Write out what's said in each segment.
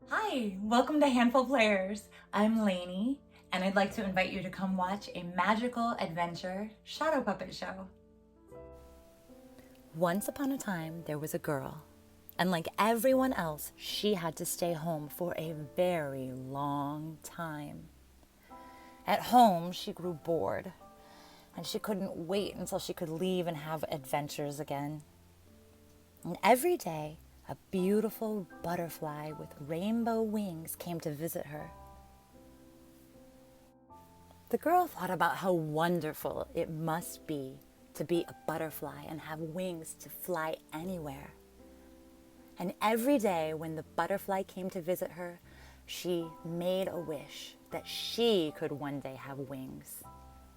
Hi, welcome to Handful Players. I'm Lanie, and I'd like to invite you to come watch a magical adventure shadow puppet show. Once upon a time, there was a girl, and like everyone else, she had to stay home for a very long time. At home, she grew bored, and she couldn't wait until she could leave and have adventures again. And every day, a beautiful butterfly with rainbow wings came to visit her. The girl thought about how wonderful it must be to be a butterfly and have wings to fly anywhere. And every day when the butterfly came to visit her, she made a wish that she could one day have wings,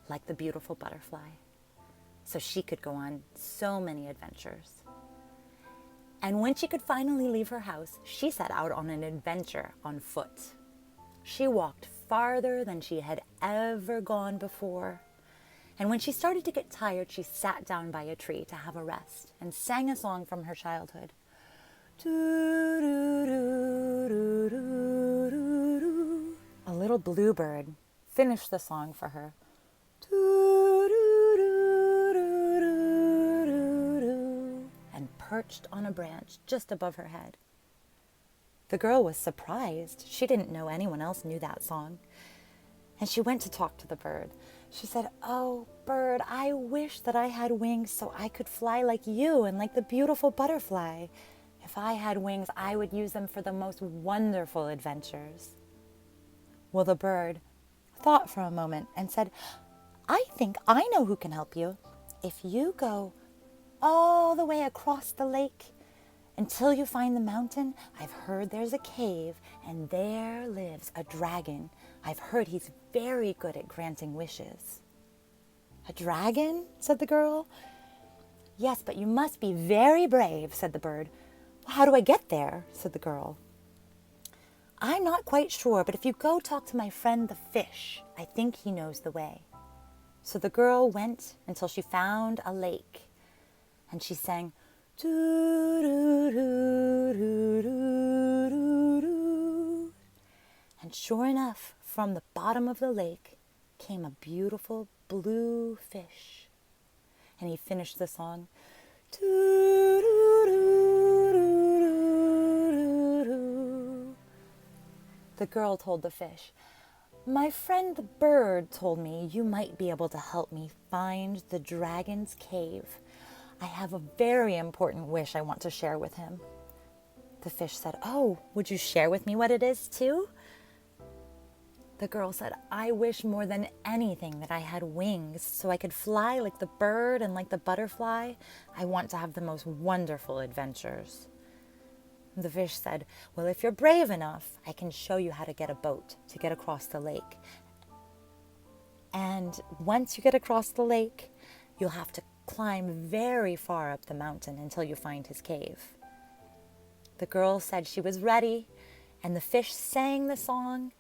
like the beautiful butterfly, so she could go on so many adventures. And when she could finally leave her house, she set out on an adventure on foot. She walked farther than she had ever gone before. And when she started to get tired, she sat down by a tree to have a rest and sang a song from her childhood. A little bluebird finished the song for her. And perched on a branch just above her head. The girl was surprised. She didn't know anyone else knew that song. And she went to talk to the bird. She said, "Oh, bird, I wish that I had wings so I could fly like you and like the beautiful butterfly. If I had wings, I would use them for the most wonderful adventures." Well, the bird thought for a moment and said, "I think I know who can help you. If you go all the way across the lake until you find the mountain, I've heard there's a cave and there lives a dragon. I've heard he's very good at granting wishes." "A dragon?" said the girl. "Yes, but you must be very brave," said the bird. "Well, how do I get there?" said the girl. "I'm not quite sure, but if you go talk to my friend the fish, I think he knows the way." So the girl went until she found a lake, and she sang, "Doo-doo-doo-doo-doo-doo-doo." And sure enough, from the bottom of the lake came a beautiful blue fish. And he finished the song, "Doo-doo-doo-doo-doo-doo." The girl told the fish, "My friend the bird told me you might be able to help me find the dragon's cave. I have a very important wish I want to share with him." The fish said, "Oh, would you share with me what it is too?" The girl said, "I wish more than anything that I had wings so I could fly like the bird and like the butterfly. I want to have the most wonderful adventures." The fish said, "Well, if you're brave enough, I can show you how to get a boat to get across the lake. And once you get across the lake, you'll have to climb very far up the mountain until you find his cave." The girl said she was ready, and the fish sang the song,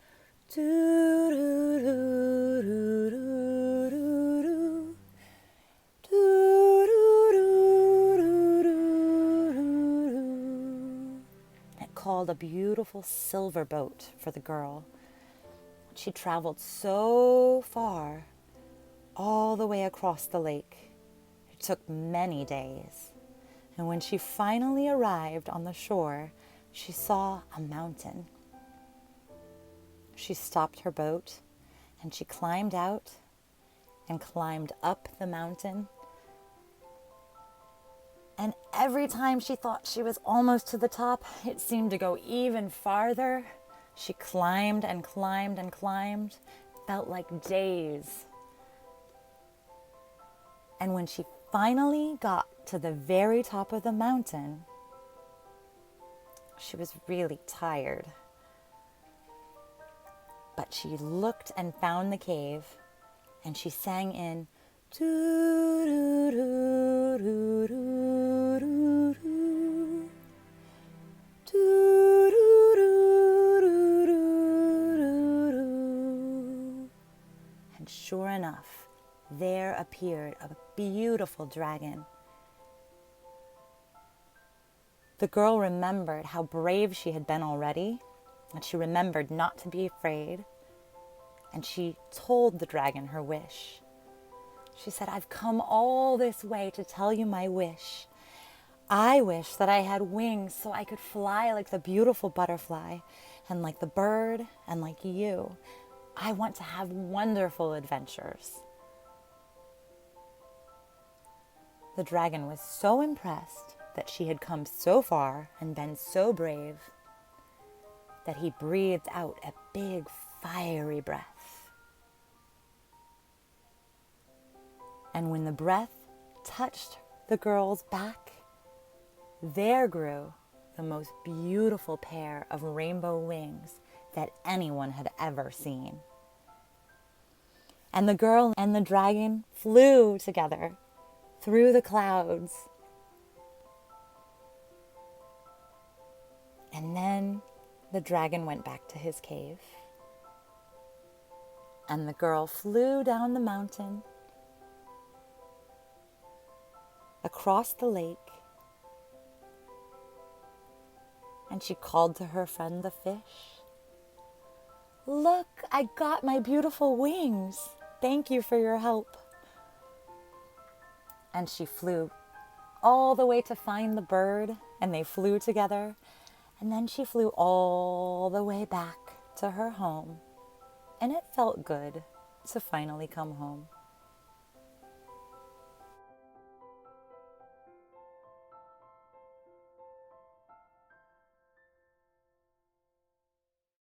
"Doo-doo-doo-doo-doo-doo, doo-doo-doo-doo-doo-doo." It called a beautiful silver boat for the girl. She traveled so far, all the way across the lake. It took many days. And when she finally arrived on the shore, she saw a mountain. She stopped her boat and she climbed out and climbed up the mountain. And every time she thought she was almost to the top, it seemed to go even farther. She climbed and climbed and climbed. Felt like days. And when she finally got to the very top of the mountain, she was really tired. But she looked and found the cave, and she sang in, "Doo-doo-doo-doo-doo-doo, doo-doo-doo-doo-doo-doo." And sure enough, there appeared a beautiful dragon. The girl remembered how brave she had been already, And she remembered not to be afraid. And she told the dragon her wish. She said, "I've come all this way to tell you my wish. I wish that I had wings so I could fly like the beautiful butterfly and like the bird and like you. I want to have wonderful adventures." The dragon was so impressed that she had come so far and been so brave that he breathed out a big fiery breath. And when the breath touched the girl's back, there grew the most beautiful pair of rainbow wings that anyone had ever seen. And the girl and the dragon flew together through the clouds. And then the dragon went back to his cave. And the girl flew down the mountain, across the lake, and she called to her friend the fish, "Look, I got my beautiful wings. Thank you for your help." And she flew all the way to find the bird, and they flew together. And then she flew all the way back to her home, and it felt good to finally come home.